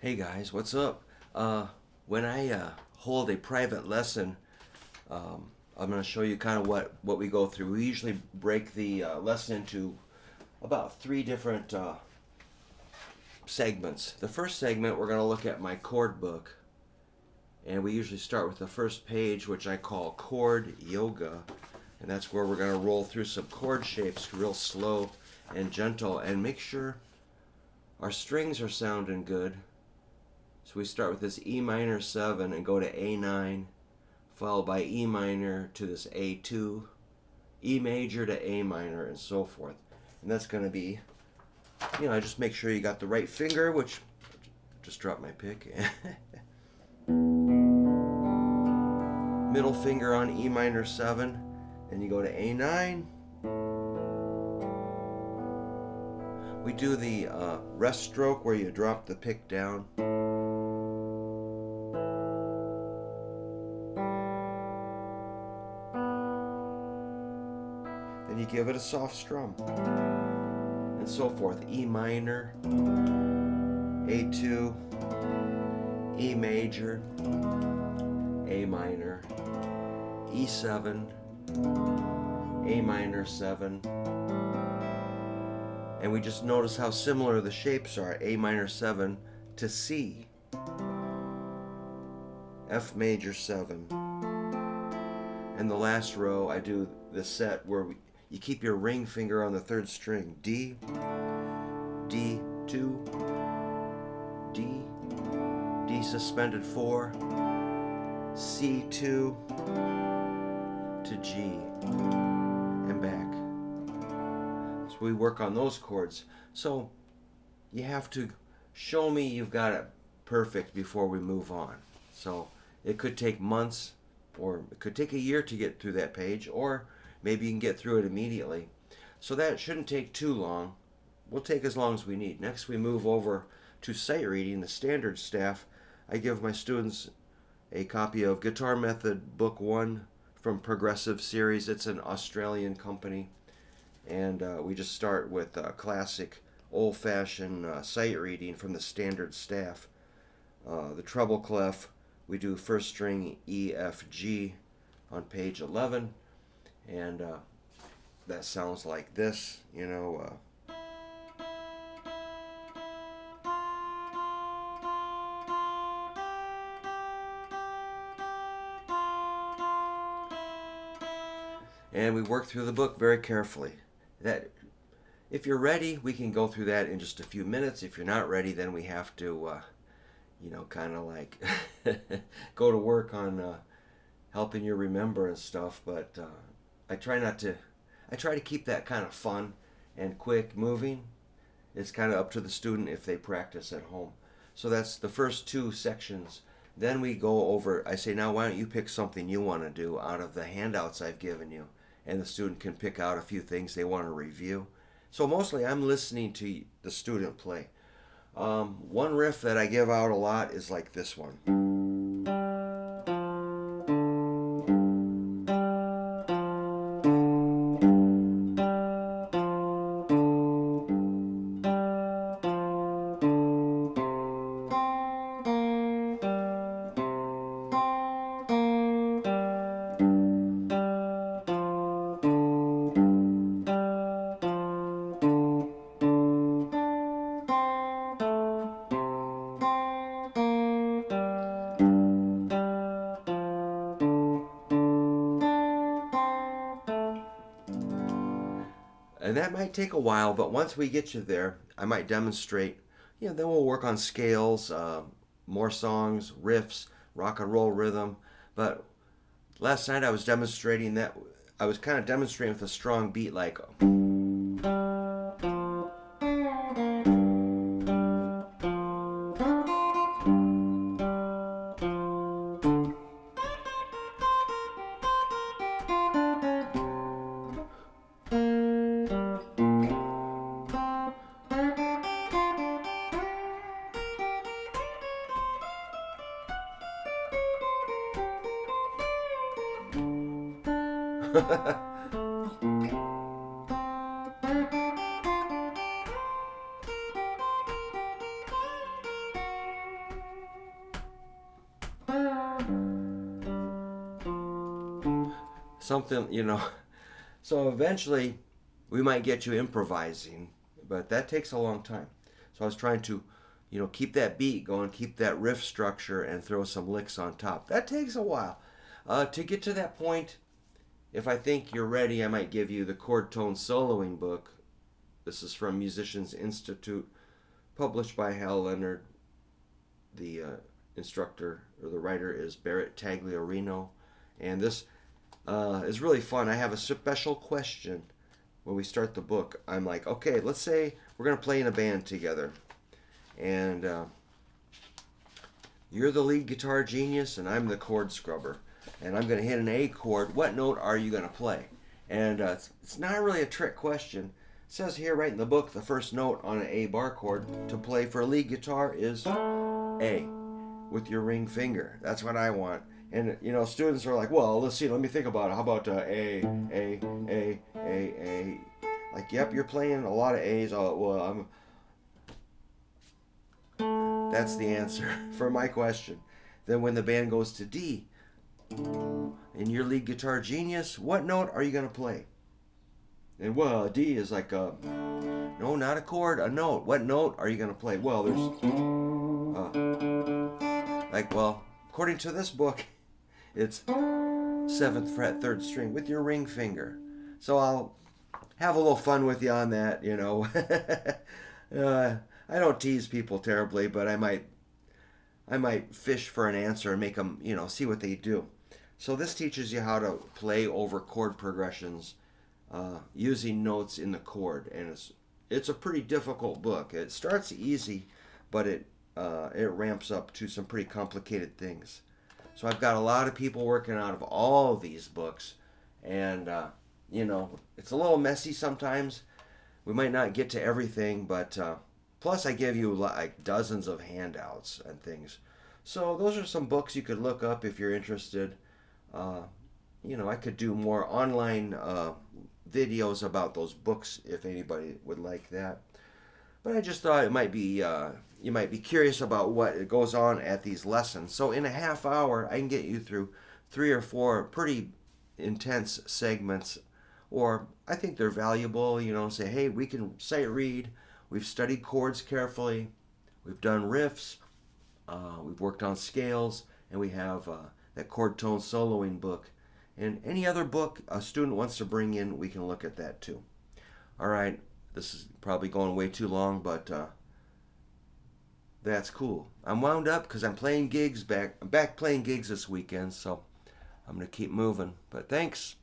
Hey guys, what's up? When I hold a private lesson, I'm going to show you kind of what we go through. We usually break the lesson into about three different segments. The first segment, we're going to look at my chord book, and we usually start with the first page, which I call Chord Yoga, and that's where we're going to roll through some chord shapes real slow and gentle and make sure our strings are sounding good. So we start with this E minor 7 and go to A9, followed by E minor to this A2, E major to A minor, and so forth. And that's going to be, just make sure you got the right finger, which just dropped my pick. Middle finger on E minor 7, and you go to A9. We do the rest stroke where you drop the pick down. Then you give it a soft strum, and so forth. E minor, A2, E major, A minor, E7, A minor 7. And we just notice how similar the shapes are. A minor 7 to C, F major 7. And the last row, I do the set where you keep your ring finger on the third string. D, D2, D, D suspended 4, C2 to G, and back. So we work on those chords. So you have to show me you've got it perfect before we move on. So it could take months, or it could take a year to get through that page, or maybe you can get through it immediately. So that shouldn't take too long. We'll take as long as we need. Next, we move over to sight reading, the standard staff. I give my students a copy of Guitar Method Book 1 from Progressive Series. It's an Australian company. And we just start with classic old-fashioned sight reading from the standard staff. The treble clef, we do first string E, F, G on page 11, and that sounds like this, And we work through the book very carefully. That if you're ready, we can go through that in just a few minutes. If you're not ready, then we have to, kind of like go to work on helping you remember and stuff. But I try not to. I try to keep that kind of fun and quick moving. It's kind of up to the student if they practice at home. So that's the first two sections. Then we go over. I say, now why don't you pick something you want to do out of the handouts I've given you, and the student can pick out a few things they want to review. So mostly I'm listening to the student play. One riff that I give out a lot is like this one. And that might take a while, but once we get you there, I might demonstrate. Then we'll work on scales, more songs, riffs, rock and roll rhythm. But last night I was demonstrating that. I was kind of demonstrating with a strong beat like. something, So eventually, we might get you improvising, but that takes a long time. So I was trying to, keep that beat going, keep that riff structure, and throw some licks on top. That takes a while. To get to that point, if I think you're ready, I might give you the chord tone soloing book. This is from Musicians Institute, published by Hal Leonard. The instructor or the writer is Barrett Tagliarino. And this is really fun. I have a special question when we start the book. I'm like, okay, let's say we're going to play in a band together. And you're the lead guitar genius and I'm the chord scrubber. And I'm going to hit an A chord. What note are you going to play? And it's not really a trick question. It says here right in the book, the first note on an A bar chord to play for a lead guitar is A with your ring finger. That's what I want. And students are like, well, let's see, let me think about it. How about A, A, A, A, A? Like, yep, you're playing a lot of A's. Oh, well, that's the answer for my question. Then when the band goes to D, in your lead guitar genius, what note are you going to play? And well, a D is like no, not a chord, a note. What note are you going to play? Well, there's according to this book, it's 7th fret, 3rd string with your ring finger. So I'll have a little fun with you on that, I don't tease people terribly, but I might fish for an answer and make them, see what they do. So this teaches you how to play over chord progressions using notes in the chord, and it's a pretty difficult book. It starts easy, but it ramps up to some pretty complicated things. So I've got a lot of people working out of all these books, and it's a little messy sometimes. We might not get to everything, but plus I give you like dozens of handouts and things. So those are some books you could look up if you're interested. I could do more online videos about those books if anybody would like that. But I just thought it might be you might be curious about what goes on at these lessons. So in a half hour, I can get you through 3 or 4 pretty intense segments, or I think they're valuable. Say, hey, we can sight read. We've studied chords carefully. We've done riffs. We've worked on scales, and we have that chord tone soloing book. And any other book a student wants to bring in, we can look at that too. All right, this is probably going way too long, but that's cool. I'm wound up because I'm playing gigs I'm back playing gigs this weekend, so I'm going to keep moving. But thanks.